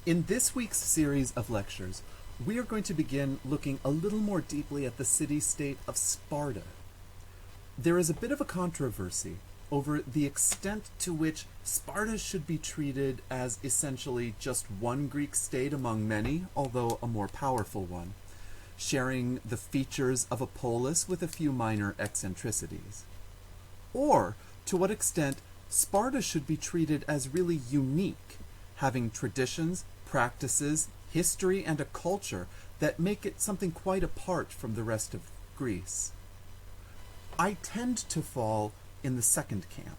In this week's series of lectures, we are going to begin looking a little more deeply at the city-state of Sparta. There is a bit of a controversy over the extent to which Sparta should be treated as essentially just one Greek state among many, although a more powerful one, sharing the features of a polis with a few minor eccentricities. Or to what extent Sparta should be treated as really unique, having traditions, practices, history, and a culture that make it something quite apart from the rest of Greece. I tend to fall in the second camp.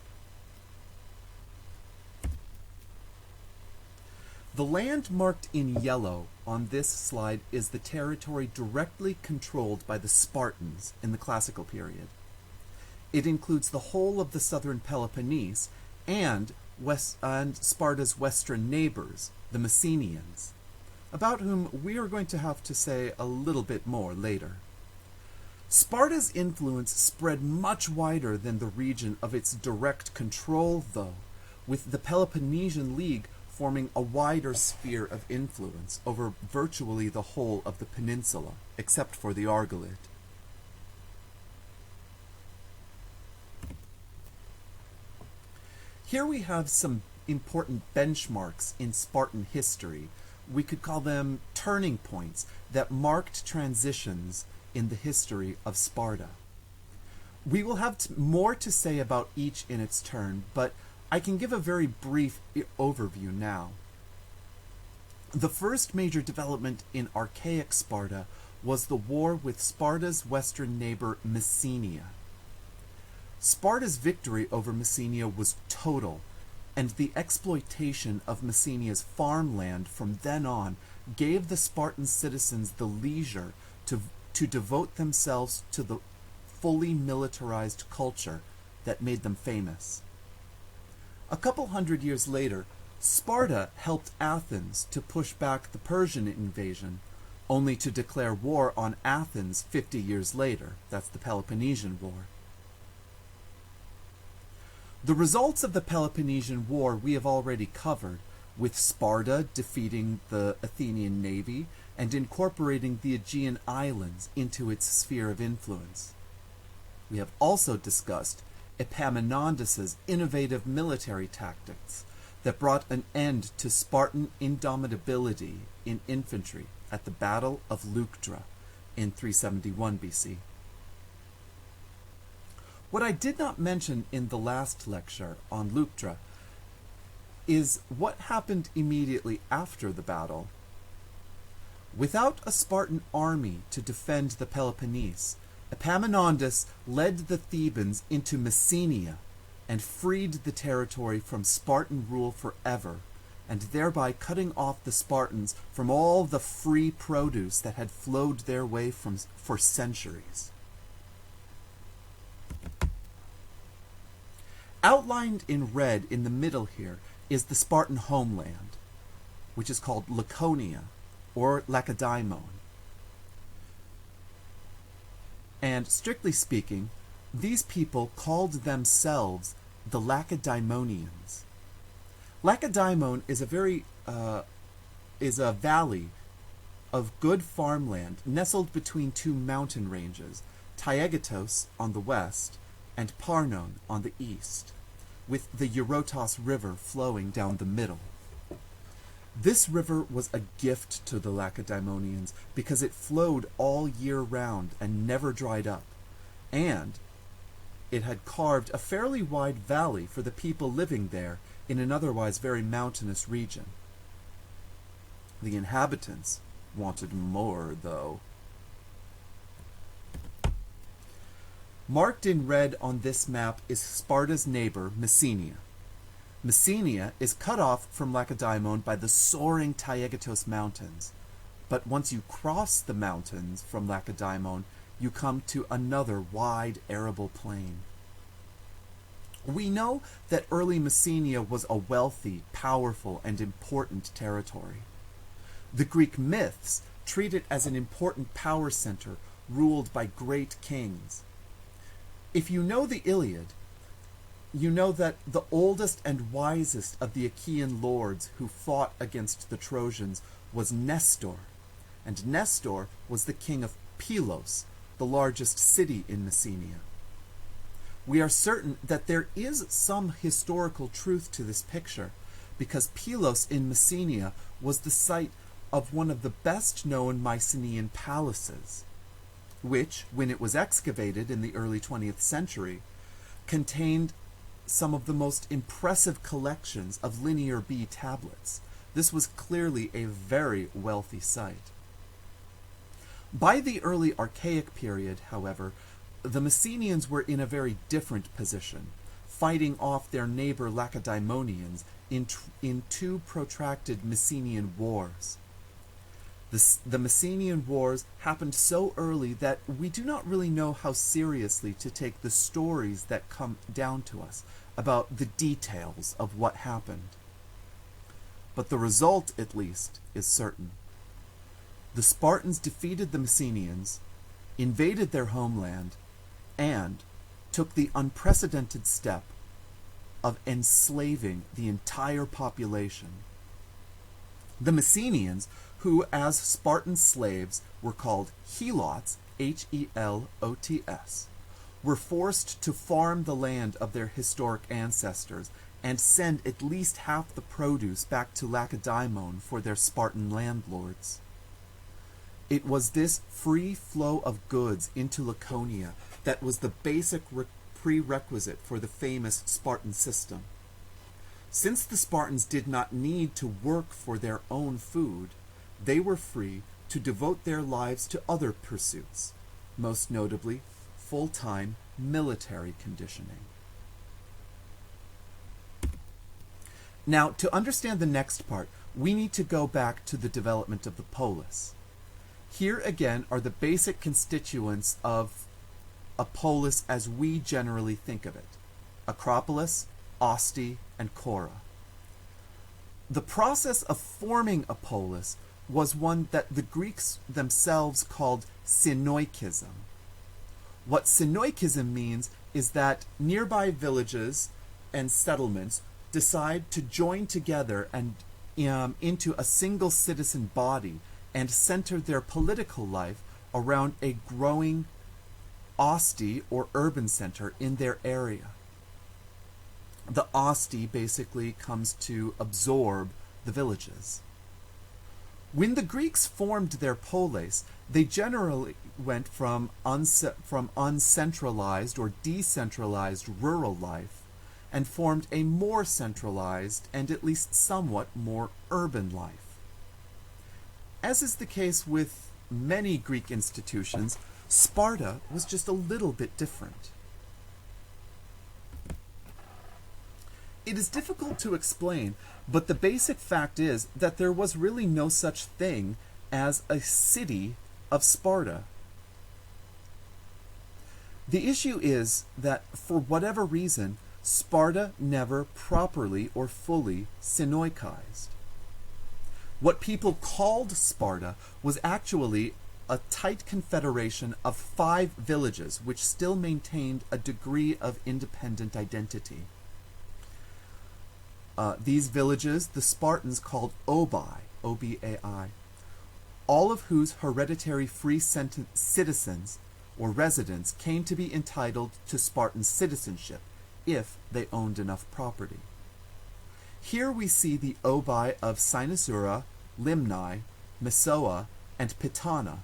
The land marked in yellow on this slide is the territory directly controlled by the Spartans in the classical period. It includes the whole of the southern Peloponnese and Sparta's western neighbors, the Messenians, about whom we are going to have to say a little bit more later. Sparta's influence spread much wider than the region of its direct control, though, with the Peloponnesian League forming a wider sphere of influence over virtually the whole of the peninsula, except for the Argolid. Here we have some important benchmarks in Spartan history. We could call them turning points that marked transitions in the history of Sparta. We will have more to say about each in its turn, but I can give a very brief overview now. The first major development in archaic Sparta was the war with Sparta's western neighbor Messenia. Sparta's victory over Messenia was total, and the exploitation of Messenia's farmland from then on gave the Spartan citizens the leisure to devote themselves to the fully militarized culture that made them famous. A couple hundred years later, Sparta helped Athens to push back the Persian invasion, only to declare war on Athens 50 years later. That's the Peloponnesian War. The results of the Peloponnesian War we have already covered, with Sparta defeating the Athenian navy and incorporating the Aegean islands into its sphere of influence. We have also discussed Epaminondas's innovative military tactics that brought an end to Spartan indomitability in infantry at the Battle of Leuctra in 371 BC. What I did not mention in the last lecture on Leuctra is what happened immediately after the battle. Without a Spartan army to defend the Peloponnese, Epaminondas led the Thebans into Messenia and freed the territory from Spartan rule forever, and thereby cutting off the Spartans from all the free produce that had flowed their way for centuries. Outlined in red in the middle here is the Spartan homeland, which is called Laconia, or Lacedaemon. And strictly speaking, these people called themselves the Lacedaemonians. Lacedaemon is a valley of good farmland nestled between two mountain ranges, Taygetos on the west and Parnon on the east, with the Eurotas River flowing down the middle. This river was a gift to the Lacedaemonians because it flowed all year round and never dried up, and it had carved a fairly wide valley for the people living there in an otherwise very mountainous region. The inhabitants wanted more, though. Marked in red on this map is Sparta's neighbor, Messenia. Messenia is cut off from Lacedaemon by the soaring Taygetos Mountains, but once you cross the mountains from Lacedaemon, you come to another wide arable plain. We know that early Messenia was a wealthy, powerful, and important territory. The Greek myths treat it as an important power center ruled by great kings. If you know the Iliad, you know that the oldest and wisest of the Achaean lords who fought against the Trojans was Nestor, and Nestor was the king of Pylos, the largest city in Messenia. We are certain that there is some historical truth to this picture, because Pylos in Messenia was the site of one of the best-known Mycenaean palaces, which, when it was excavated in the early 20th century, contained some of the most impressive collections of Linear B tablets. This was clearly a very wealthy site. By the early Archaic period, however, the Messenians were in a very different position, fighting off their neighbor Lacedaemonians in two protracted Messenian wars. The Messenian Wars happened so early that we do not really know how seriously to take the stories that come down to us about the details of what happened. But the result, at least, is certain. The Spartans defeated the Messenians, invaded their homeland, and took the unprecedented step of enslaving the entire population. The Messenians, who as Spartan slaves were called helots, Helots, were forced to farm the land of their historic ancestors and send at least half the produce back to Lacedaemon for their Spartan landlords. It was this free flow of goods into Laconia that was the basic prerequisite for the famous Spartan system. Since the Spartans did not need to work for their own food, they were free to devote their lives to other pursuits, most notably full-time military conditioning. Now, to understand the next part, we need to go back to the development of the polis. Here again are the basic constituents of a polis as we generally think of it: Acropolis, Osti, and Chora. The process of forming a polis was one that the Greeks themselves called synoikism. What synoikism means is that nearby villages and settlements decide to join together and into a single citizen body and center their political life around a growing osti, or urban center, in their area. The osti basically comes to absorb the villages. When the Greeks formed their polis, they generally went from uncentralized or decentralized rural life and formed a more centralized and at least somewhat more urban life. As is the case with many Greek institutions, Sparta was just a little bit different. It is difficult to explain, but the basic fact is that there was really no such thing as a city of Sparta. The issue is that, for whatever reason, Sparta never properly or fully synoikized. What people called Sparta was actually a tight confederation of 5 villages which still maintained a degree of independent identity. These villages the Spartans called Obai, O-B-A-I, all of whose hereditary free citizens or residents came to be entitled to Spartan citizenship if they owned enough property. Here we see the Obai of Cynosura, Limnae, Messoa, and Pitana,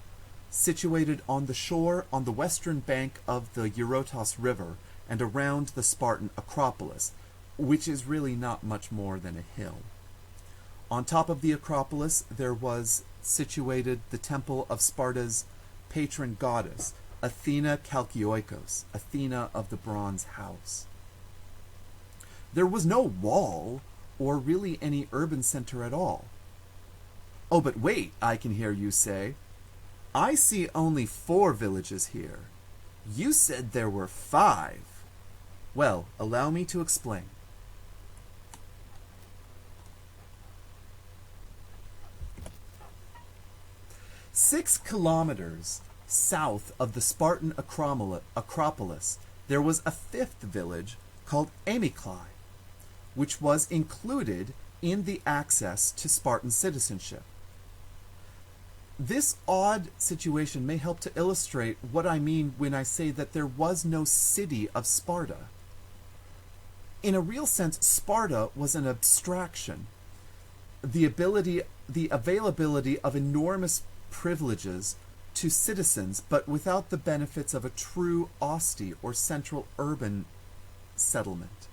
situated on the shore on the western bank of the Eurotas River and around the Spartan Acropolis, which is really not much more than a hill. On top of the Acropolis there was situated the temple of Sparta's patron goddess, Athena Chalkioikos, Athena of the Bronze House. There was no wall or really any urban center at all. Oh, but wait, I can hear you say. I see only 4 villages here. You said there were 5. Well, allow me to explain. Six kilometers south of the Spartan Acropolis, there was a 5th village called Amyclae, which was included in the access to Spartan citizenship. This odd situation may help to illustrate what I mean when I say that there was no city of Sparta. In a real sense, Sparta was an abstraction. The availability of enormous privileges to citizens, but without the benefits of a true osti or central urban settlement.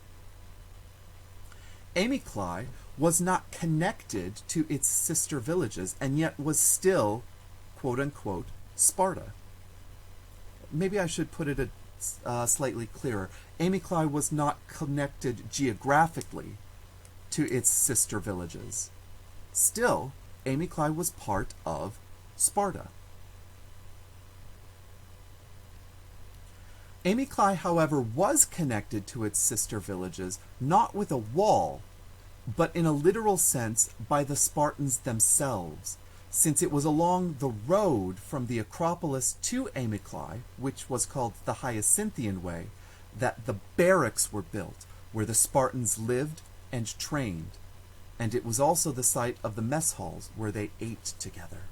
Amyclae was not connected to its sister villages, and yet was still, quote-unquote, Sparta. Maybe I should put it slightly clearer. Amyclae was not connected geographically to its sister villages. Still, Amyclae was part of Sparta. Amyclae, however, was connected to its sister villages not with a wall, but in a literal sense by the Spartans themselves, since it was along the road from the Acropolis to Amyclae, which was called the Hyacinthian Way, that the barracks were built, where the Spartans lived and trained, and it was also the site of the mess halls where they ate together.